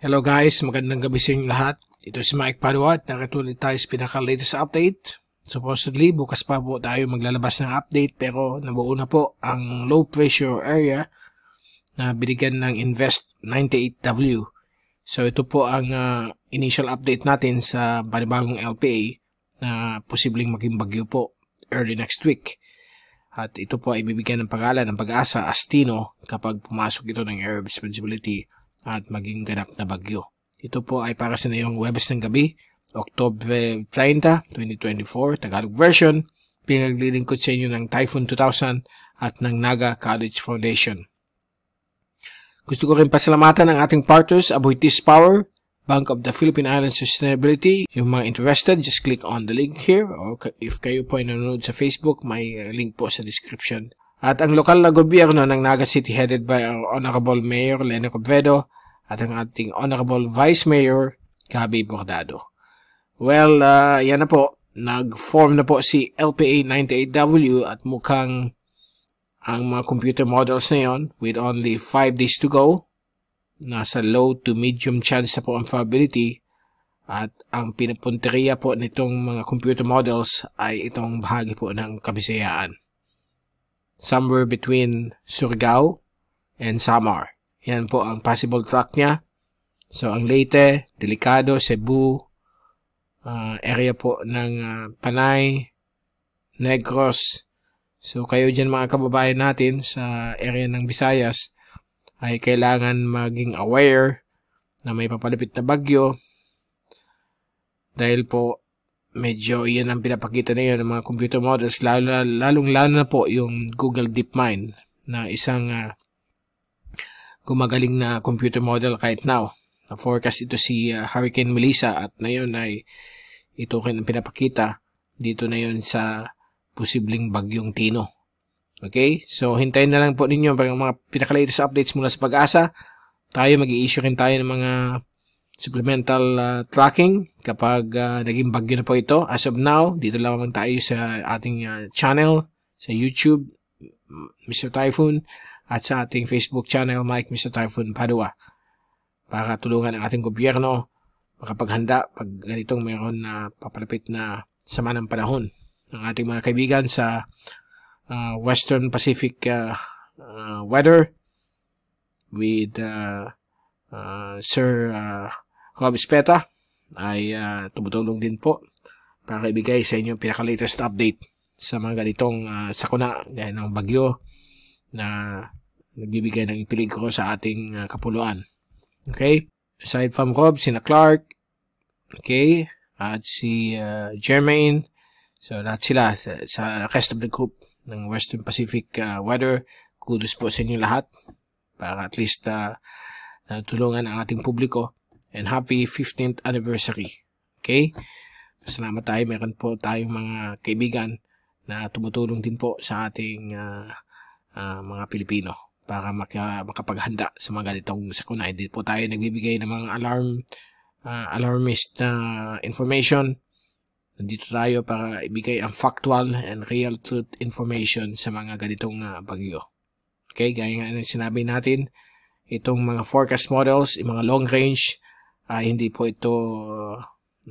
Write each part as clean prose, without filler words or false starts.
Hello guys, magandang gabi sa inyong lahat. Ito si Mike Padua at nakatuloy tayo sa pinaka-latest update. Supposedly, bukas pa po tayo maglalabas ng update pero nabuo na po ang low pressure area na binigyan ng Invest 98W. So ito po ang initial update natin sa panibagong LPA na posibleng maging bagyo po early next week. At ito po ay bibigyan ng pangalan ng Pag-asa Astino kapag pumasok ito ng area of responsibility at maging ganap na bagyo. Ito po ay para sa ngayong Huwebes ng gabi, October 30, 2024, Tagalog version. Pinaglilingkod sa inyo ng Typhoon 2000 at ng Naga College Foundation. Gusto ko rin pasalamatan ang ating partners, Aboitiz Power, Bank of the Philippine Islands Sustainability. Yung mga interested, just click on the link here. O if kayo po ay nanonood sa Facebook, may link po sa description. At ang lokal na gobyerno ng Naga City headed by our Honorable Mayor Lene Robredo at ang ating Honorable Vice Mayor Gabby Bordado. Well, yan na po. Nag-form na po si LPA 98W at mukhang ang mga computer models na yon with only 5 days to go. Nasa low to medium chance na po ang probability at ang pinapunteriya po nitong mga computer models ay itong bahagi po ng Kabisayaan. Somewhere between Surigao and Samar. Yan po ang possible track niya. So ang Leyte, Delicado, Cebu, area po ng Panay, Negros. So kayo dyan mga kababayan natin sa area ng Visayas ay kailangan maging aware na may papalapit na bagyo dahil po medyo iyan ang pinapakita na yun ng mga computer models lalong na po yung Google DeepMind na isang gumagaling na computer model right now. Na forecast ito si Hurricane Melissa at na yun ay ito rin ang pinapakita dito na yun sa posibleng bagyong Tino. Okay? So, hintayin na lang po ninyo ang mga pinaka-latest updates mula sa Pag-asa. Tayo, mag-i-issue rin tayo ng mga supplemental tracking kapag naging bagyo na po ito. As of now, dito lamang tayo sa ating channel, sa YouTube, Mr. Typhoon, at sa ating Facebook channel, Mike Mr. Typhoon Padua, para tulungan ang ating gobyerno makapaghanda pag ganitong mayroon na papalapit na sama ng panahon. Ang ating mga kaibigan sa Western Pacific weather with Sir Rob Espeta ay tumutulong din po para ibigay sa inyo pinaka-latest update sa mga ganitong sakuna dahil ng bagyo na nagbibigay ng peligro sa ating kapuluan. Okay? Aside from Rob, sina Clark, okay, at si Jermaine, so lahat sila sa rest of the group ng Western Pacific weather. Kudos po sa inyo lahat para at least tulungan ang ating publiko, and happy 15th anniversary. Okay? Salamat tayo. Meron po tayong mga kaibigan na tumutulong din po sa ating mga Pilipino para makapaghanda sa mga ganitong sakuna. Hindi po tayo nagbibigay ng mga alarmist na information. Nandito tayo para ibigay ang factual and real truth information sa mga ganitong bagyo. Okay, gaya nga ng sinabi natin, itong mga forecast models, yung mga long range, hindi po ito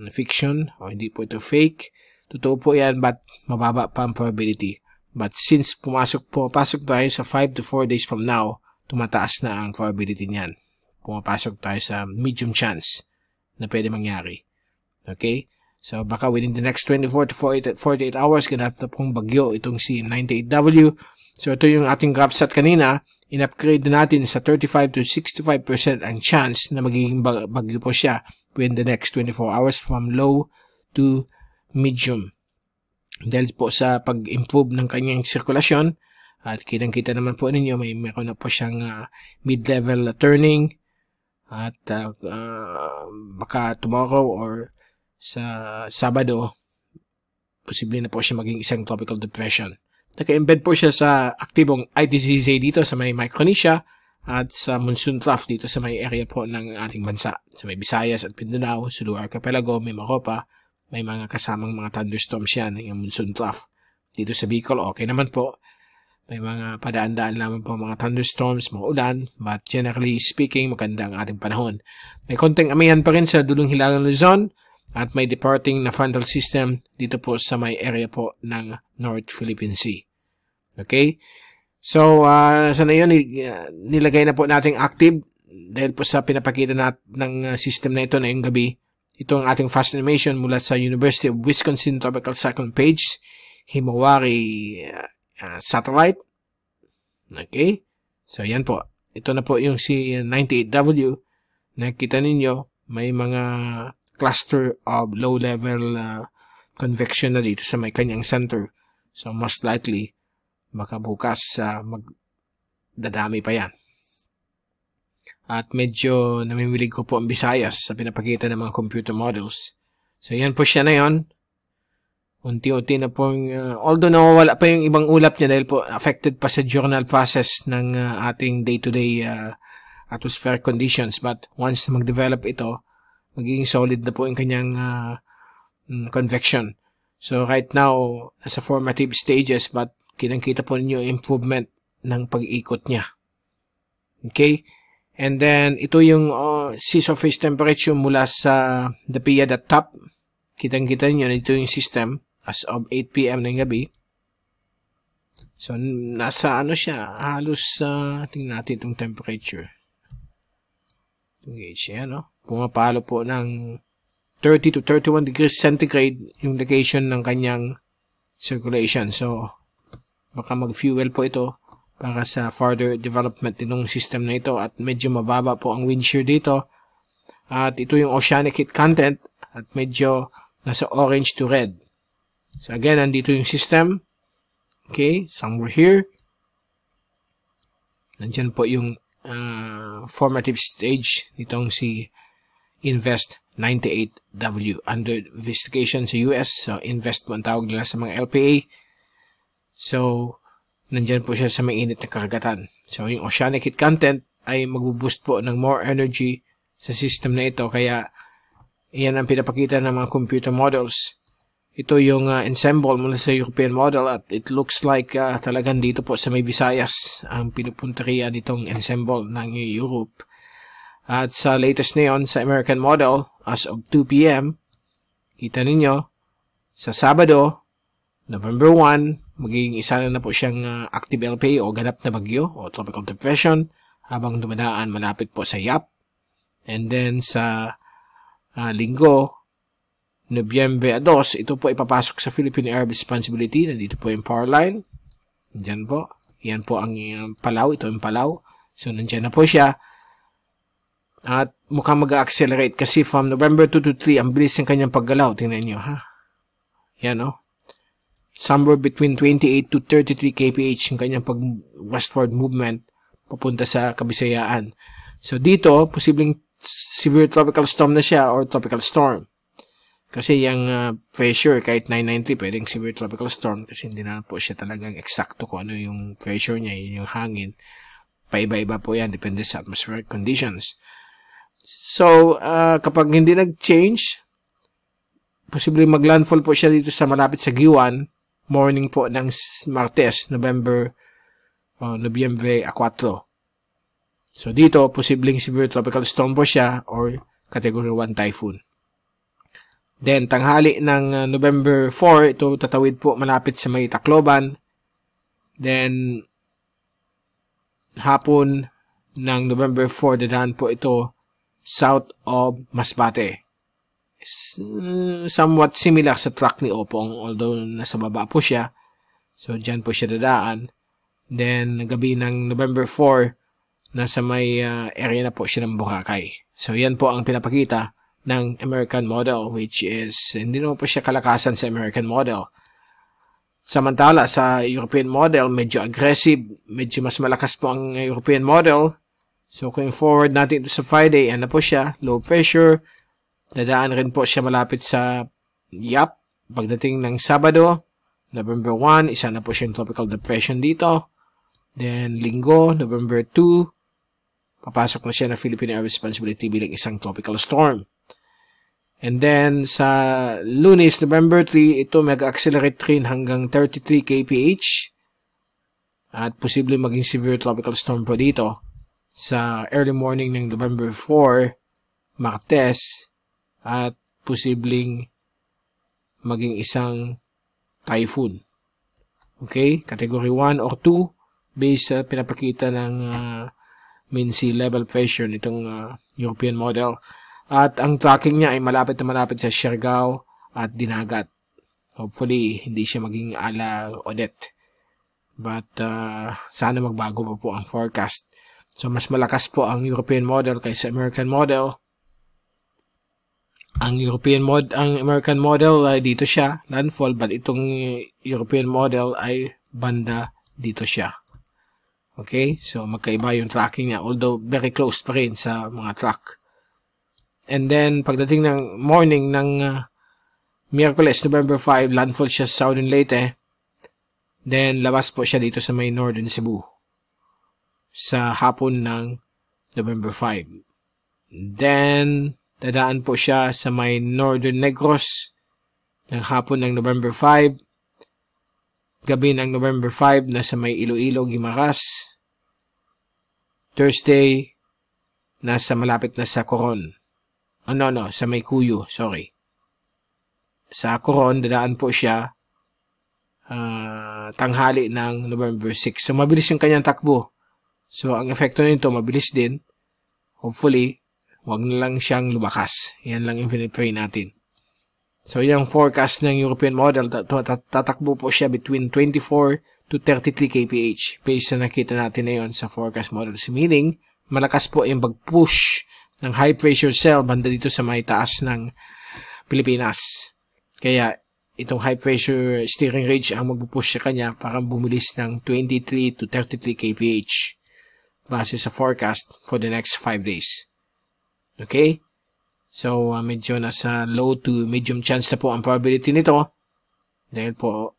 fiction o hindi po ito fake. Totoo po yan, but mababa pa ang probability. But since pumapasok tayo sa 5 to 4 days from now, tumataas na ang probability niyan. Pumapasok tayo sa medium chance na pwede mangyari. Okay? So, baka within the next 24 to 48 hours, ganap na pong bagyo itong si 98W. So, ito yung ating graph set kanina. In-upgrade na natin sa 35 to 65% ang chance na magiging bagyo po siya within the next 24 hours from low to medium. Dahil po sa pag-improve ng kanyang sirkulasyon, at kitang-kita naman po ninyo, meron na po siyang mid-level turning, at baka tomorrow or sa Sabado, posible na po siya maging isang tropical depression. Naka-embed po siya sa aktibong ITCZ dito sa may Micronesia at sa monsoon trough dito sa may area po ng ating bansa. Sa may Visayas at Mindanao, Sulu Archipelago, may Maropa, may mga kasamang mga thunderstorms yan, yung monsoon trough. Dito sa Bicol, okay naman po. May mga padaan-daan lamang po mga thunderstorms, mga ulan, but generally speaking, maganda ang ating panahon. May konting amihan pa rin sa dulong hilagang Luzon at may departing na frontal system dito po sa may area po ng North Philippine Sea. Okay? So, sa na yun, nilagay na po nating active dahil po sa pinapakita ng system na ito na yung gabi. Ito ang ating fast animation mula sa University of Wisconsin Tropical Cyclone Page, Himawari satellite. Okay? So, yan po. Ito na po yung C98W. Nakita ninyo, may mga cluster of low-level convection na dito sa may kanyang center. So, most likely, baka bukas magdadami pa yan. At medyo namimilig ko po ang Visayas sa pinapakita ng mga computer models. So, yan po siya na yon. Unti-unti na pong, although nawawala pa yung ibang ulap niya dahil po affected pa sa journal process ng ating day-to-day atmospheric conditions. But once na mag-develop ito, magiging solid na po yung kanyang convection. So right now, nasa formative stages but kitang-kita po ninyo improvement ng pag-ikot niya. Okay? And then, ito yung sea surface temperature mula sa the PIAD at top. Kitang-kita ninyo na ito yung system as of 8 p.m. ng gabi. So, nasa ano siya, halos, tingnan natin itong temperature. Itong gauge yan, no? Pumapalo po ng 30 to 31 degrees centigrade yung location ng kanyang circulation. So, baka mag-fuel po ito para sa further development ng system na ito at medyo mababa po ang wind shear dito. At ito yung oceanic heat content at medyo nasa orange to red. So again, nandito yung system. Okay, somewhere here. Nandyan po yung formative stage nitong si Invest 98W under investigation sa US. So Invest po ang tawag nila sa mga LPA. So, nandyan po siya sa may init na karagatan. So, yung oceanic heat content ay magbuboost po ng more energy sa system na ito. Kaya, iyan ang pinapakita ng mga computer models. Ito yung ensemble mula sa European model at it looks like talagang dito po sa may Visayas ang pinupunteriya nitong ensemble ng Europe. At sa latest na yun, sa American model, as of 2 p.m., kita ninyo, sa Sabado, November 1, magiging isa na po siyang active LPA o ganap na bagyo o tropical depression habang dumadaan malapit po sa Yap. And then sa Linggo, Nobyembre 2, ito po ipapasok sa Philippine Air Responsibility. Nandito po yung power line. Nandyan po. Yan po ang Palaw. Ito yung Palaw. So, nandyan na po siya. At mukhang mag-accelerate kasi from November 2 to 3, ang bilis ng kanyang paggalaw. Tingnan nyo, ha? Yan, no? Somewhere between 28 to 33 kph yung kanyang pag-westward movement papunta sa Kabisayaan. So, dito, posibleng severe tropical storm na siya or tropical storm. Kasi yung pressure, kahit 993, pwedeng severe tropical storm kasi hindi na po siya talagang eksakto kung ano yung pressure niya, yun yung hangin. Paiba-iba po yan, depende sa atmospheric conditions. So, kapag hindi nag-change, posibleng mag-landfall po siya dito sa malapit sa Giwan, morning po ng Martes, Nobyembre 4. So, dito, posibleng severe tropical storm po siya or Category 1 typhoon. Then, tanghali ng November 4, ito tatawid po malapit sa may Tacloban. Then, hapon ng November 4, dadaan po ito south of Masbate. Somewhat similar sa track ni Opong, although nasa baba po siya. So, dyan po siya dadaan. Then, gabi ng November 4, nasa may area na po siya ng Boracay. So, yan po ang pinapakita ng American model, which is, hindi naman po siya kalakasan sa American model. Samantala, sa European model, medyo aggressive, medyo mas malakas po ang European model. So, going forward natin ito sa Friday, ano po siya, low pressure, dadaan rin po siya malapit sa Yap. Pagdating ng Sabado, November 1, isa na po siyang tropical depression dito. Then, Linggo, November 2, papasok na siya na Philippine Air Responsibility bilang isang tropical storm. And then, sa Lunes, November 3, ito mag-accelerate rin hanggang 33 kph. at posibleng maging severe tropical storm po dito sa early morning ng November 4, Martes, at posibleng maging isang typhoon. Okay? Category 1 or 2 based sa pinapakita ng mean sea level pressure nitong European model. At ang tracking niya ay malapit na malapit sa Siargao at Dinagat. Hopefully, hindi siya maging ala Odette. But sana magbago pa po ang forecast. So, mas malakas po ang European model kaysa American model. Ang American model ay dito siya, landfall, but itong European model ay banda dito siya. Okay? So, magkaiba yung tracking niya, although very close pa rin sa mga track. And then, pagdating ng morning ng Miyerkules, November 5, landfall siya sa Southern Leyte. Then, labas po siya dito sa may Northern Cebu sa hapon ng November 5. Then, dadaan po siya sa may Northern Negros ng hapon ng November 5. Gabi ng November 5 na sa may Iloilo, Guimaras. Thursday, nasa malapit na sa Coron. Sa may Cuyo, sorry. Sa Coron, dadaan po siya tanghali ng November 6. So, mabilis yung kanyang takbo. So, ang epekto nito, mabilis din. Hopefully, wag na lang siyang lumakas. Yan lang yung pinipray natin. So, yung forecast ng European model, tatakbo po siya between 24 to 33 kph. Based na nakita natin na yun sa forecast model. Meaning, malakas po yung pag-push ng high pressure cell banda dito sa may taas ng Pilipinas. Kaya, itong high pressure steering ridge ang magpupush sa kanya para bumilis ng 23 to 33 kph base sa forecast for the next 5 days. Okay? So, medyo nasa low to medium chance na po ang probability nito dahil po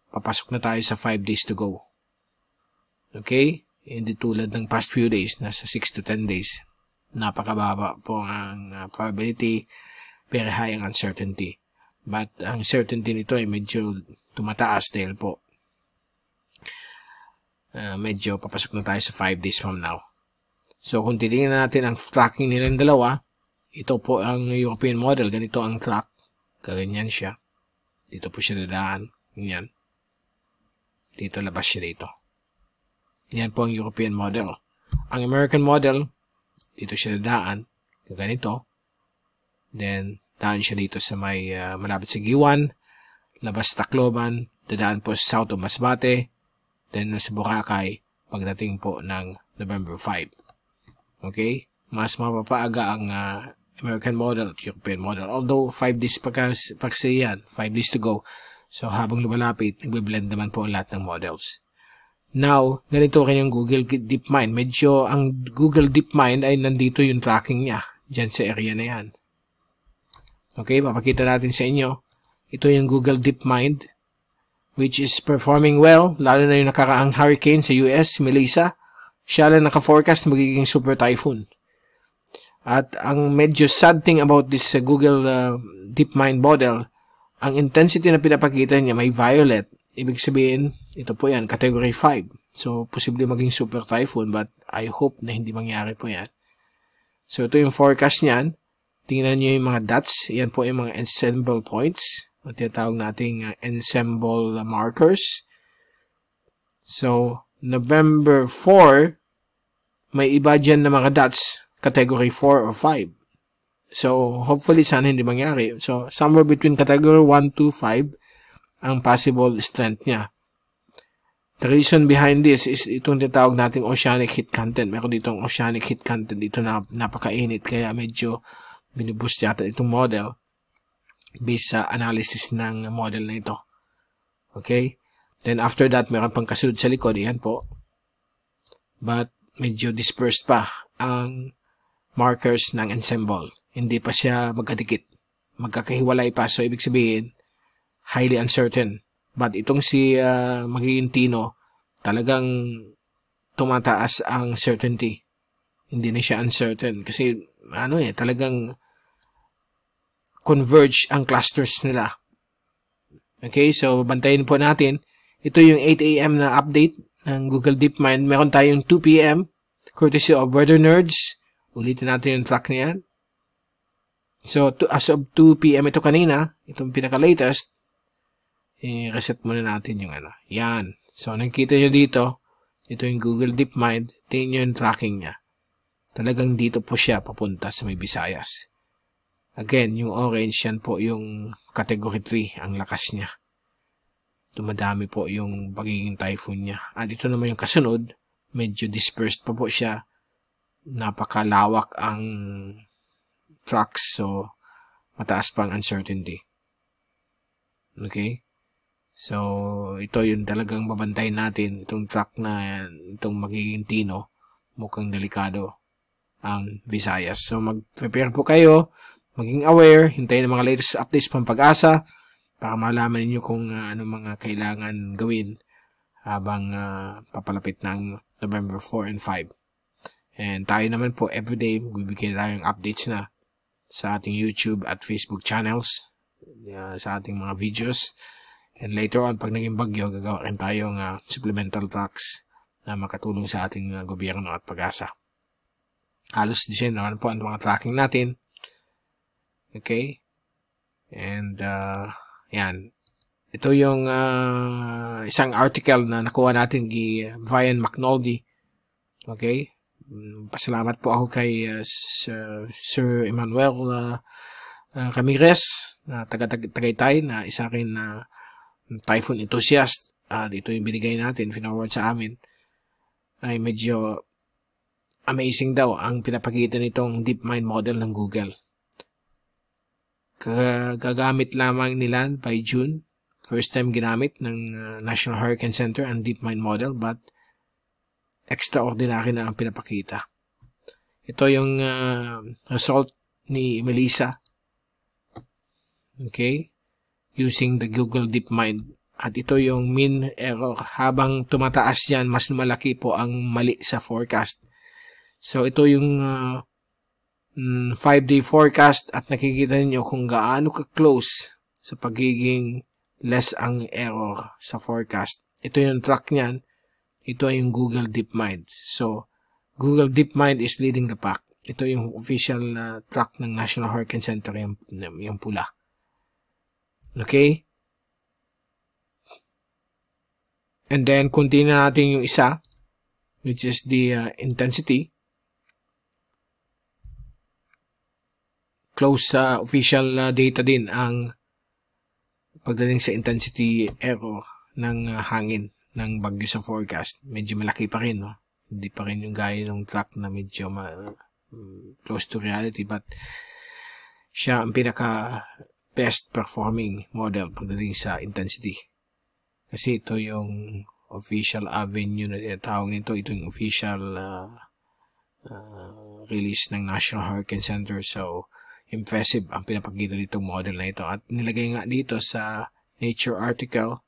papasok na tayo sa 5 days to go. Okay? Hindi tulad ng past few days, nasa 6 to 10 days. Napakababa po ang probability, very high ang uncertainty. But ang certainty nito ay medyo tumataas dahil po medyo papasok na tayo sa 5 days from now. So kung titingnan natin ang tracking nilang dalawa, ito po ang European model, ganito ang track, kaganyan siya. Dito po siya dadaan, ganyan. Dito labas siya dito. Yan po ang European model. Ang American model, dito siya dadaan, ganito. Then, daan siya dito sa may malapit sa Giwan, labas Tacloban, dadaan po sa south of Masbate, then nasa Boracay, pagdating po ng November 5. Okay? Mas mapapaaga ang American model at European model. Although, 5 days pa kasi yan, 5 days to go. So, habang lumalapit, nagbe-blend naman po ang lahat ng models. Now, ganito kanyang Google DeepMind. Medyo ang Google DeepMind ay nandito yung tracking niya. Diyan sa area na yan. Okay, papakita natin sa inyo. Ito yung Google DeepMind, which is performing well, lalo na yung nakaraang hurricane sa US, Melissa. Siya lang naka-forecast magiging super typhoon. At ang medyo sad thing about this Google DeepMind model, ang intensity na pinapakita niya may violet. Ibig sabihin, ito po yan, category 5. So, posible maging super typhoon, but I hope na hindi mangyari po yan. So, ito yung forecast niyan. Tingnan nyo yung mga dots. Yan po yung mga ensemble points. Ang tinatawag nating ensemble markers. So, November 4, may iba dyan na mga dots, category 4 or 5. So, hopefully, sana hindi mangyari. So, somewhere between category 1 to 5, ang possible strength niya. The reason behind this is itong tinatawag nating oceanic heat content. Meron ditong oceanic heat content. Dito na napakainit. Kaya medyo binuboost yata itong model based sa analysis ng model na ito. Okay? Then after that, meron pang kasunod sa likod. Yan po. But medyo dispersed pa ang markers ng ensemble. Hindi pa siya magkadikit. Magkakahiwalay pa. So, ibig sabihin, highly uncertain. But itong si magiging Tino, talagang tumataas ang certainty. Hindi na siya uncertain. Kasi, talagang converge ang clusters nila. Okay, so bantayin po natin. Ito yung 8 AM na update ng Google DeepMind. Meron tayong 2 p.m. courtesy of Weather Nerds. Ulitin natin yung track na yan. So, as of 2 p.m. ito kanina, itong pinaka-latest, reset muna natin yung ano. Yan. So, nakikita nyo dito, ito yung Google DeepMind. Tingnan nyo yung tracking niya. Talagang dito po siya papunta sa may Visayas. Again, yung orange, yan po yung category 3, ang lakas niya. Dumadami po yung pagiging typhoon niya. At ito naman yung kasunod, medyo dispersed pa po siya. Napakalawak ang tracks, so mataas pang uncertainty. Okay? So, ito yung talagang babantayin natin. Itong track na itong magiging Tino, mukhang delikado ang Visayas. So, mag-prepare po kayo, maging aware, hintayin ang mga latest updates pang Pag-asa para malaman niyo kung ano mga kailangan gawin habang papalapit ng November 4 and 5. And tayo naman po, everyday, magbibigay tayong updates na sa ating YouTube at Facebook channels, sa ating mga videos. And later on, pag naging bagyo, gagawa rin tayong supplemental tracks na makatulong sa ating gobyerno at Pag-asa. Halos design naman po ang mga tracking natin. Okay? And, yan. Ito yung isang article na nakuha natin kay Brian McNulty. Okay? Pasalamat po ako kay Sir Emmanuel Ramirez na taga-Tagaytay na isa rin na typhoon enthusiast. Ito yung binigay natin, finaward sa amin. Ay medyo amazing daw ang pinapakita nitong DeepMind model ng Google. Gagamit lamang nila by June. First time ginamit ng National Hurricane Center ang DeepMind model, but extraordinary na ang pinapakita. Ito yung result ni Melissa. Okay? Using the Google DeepMind. At ito yung mean error. Habang tumataas yan, mas malaki po ang mali sa forecast. So, ito yung 5-day forecast at nakikita niyo kung gaano ka-close sa pagiging less ang error sa forecast. Ito yung track niyan. Ito ay yung Google DeepMind. So, Google DeepMind is leading the pack. Ito yung official track ng National Hurricane Center, yung pula. Okay? And then, continue natin yung isa, which is the intensity. Close sa official data din ang pagdating sa intensity error ng hangin ng bagyo sa forecast. Medyo malaki pa rin, no? Hindi pa rin yung gaya ng track na medyo close to reality, but siya ang pinaka best performing model pagdating sa intensity. Kasi ito yung official avenue na tinatawag nito. Ito yung official release ng National Hurricane Center. So, impressive ang pinapakita nitong model na ito. At nilagay nga dito sa Nature article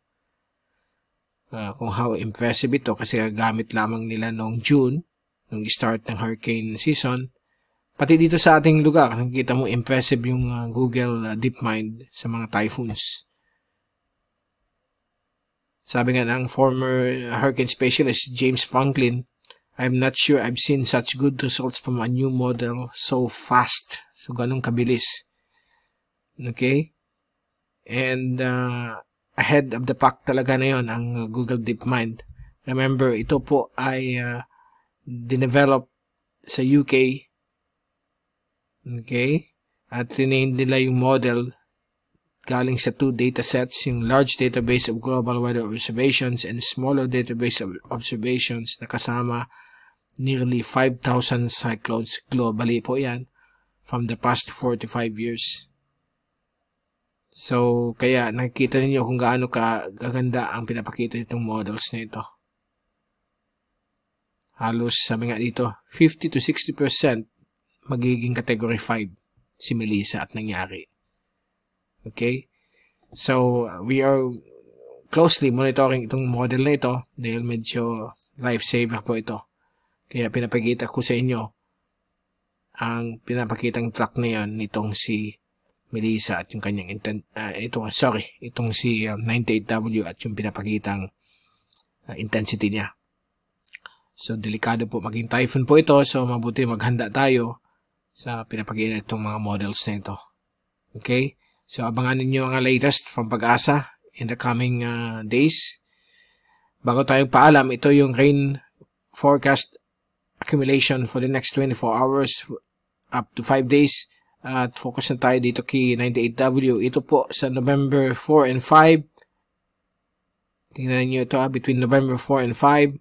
kung how impressive ito kasi gamit lamang nila noong June, nung start ng hurricane season. Pati dito sa ating lugar, nakikita mo impressive yung Google DeepMind sa mga typhoons. Sabi nga ng former hurricane specialist James Franklin, I'm not sure I've seen such good results from a new model so fast. So, ganun kabilis. Okay? And ahead of the pack talaga na yon ang Google DeepMind. Remember, ito po ay dinevelop sa UK. Okay? At rinamed nila yung model galing sa 2 datasets, yung large database of global weather observations and smaller database of observations na kasama nearly 5,000 cyclones globally po yan from the past 45 years. So, kaya nakikita ninyo kung gaano kaganda ang pinapakita nitong models na ito. Halos, sabi nga dito, 50 to 60% magiging category 5 si Melissa at nangyari. Okay? So, we are closely monitoring itong model na ito dahil medyo lifesaver po ito. Kaya pinapakita ko sa inyo ang pinapakitang track na yan nitong si Melissa at yung kanyang itong si 98W at yung pinapakitang intensity niya. So, delikado po maging typhoon po ito. So, mabuti maghanda tayo sa pinapag-iinit itong mga models na ito. Okay? So, abangan ninyo ang latest from Pag-asa in the coming days. Bago tayong paalam, ito yung rain forecast accumulation for the next 24 hours up to 5 days. At focus na tayo dito kay 98W. Ito po sa November 4 and 5. Tingnan nyo ito between November 4 and 5.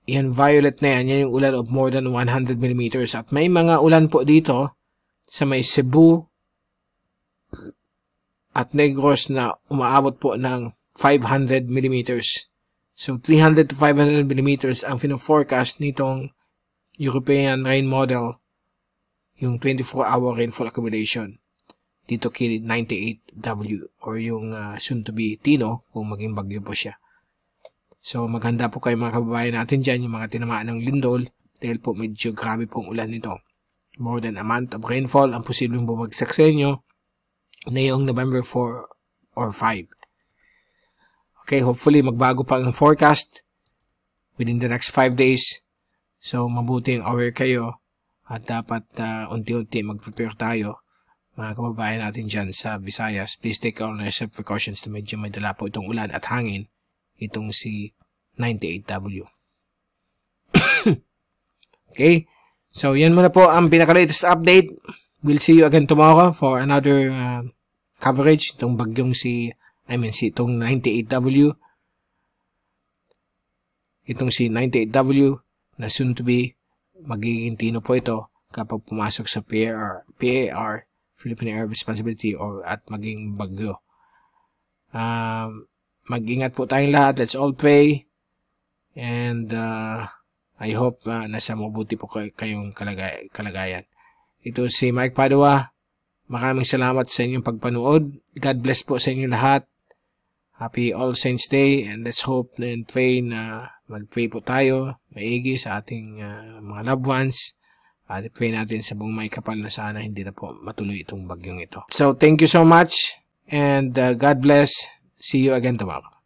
Yan, violet na yan. Yan yung ulan of more than 100 millimeters. At may mga ulan po dito sa may Cebu at Negros na umaabot po ng 500 millimeters. So, 300 to 500 millimeters ang fino-forecast nitong European rain model, yung 24-hour rainfall accumulation dito kay 98W or yung soon-to-be Tino kung maging bagyo po siya. So, maghanda po kayo mga kababayan natin dyan, yung mga tinamaan ng lindol, dahil po medyo grabe pong ulan nito. More than a month of rainfall ang posibleng bumagsak sa inyo na yung November 4 or 5. Okay, hopefully magbago pa ang forecast within the next 5 days. So, mabuting aware kayo at dapat unti-unti mag-prepare tayo. Mga kababayan natin dyan sa Visayas, please take all necessary precautions na medyo may dala po itong ulan at hangin. Itong si 98W. Okay? So, yan muna po ang pinaka-latest update. We'll see you again tomorrow for another coverage. Itong bagyong itong 98W. Itong si 98W na soon to be magiging Tino po ito kapag pumasok sa PAR, Philippine Air Responsibility at maging bagyo. Mag-ingat po tayong lahat. Let's all pray. And I hope nasa mabuti po kayong kalagayan. Ito si Mike Padua. Maraming salamat sa inyong pagpanood. God bless po sa inyong lahat. Happy All Saints Day. And let's hope and pray na mag-pray po tayo maigi sa ating mga loved ones. At pray natin sa buong may kapal na sana hindi na po matuloy itong bagyong ito. So thank you so much. And God bless. See you again tomorrow.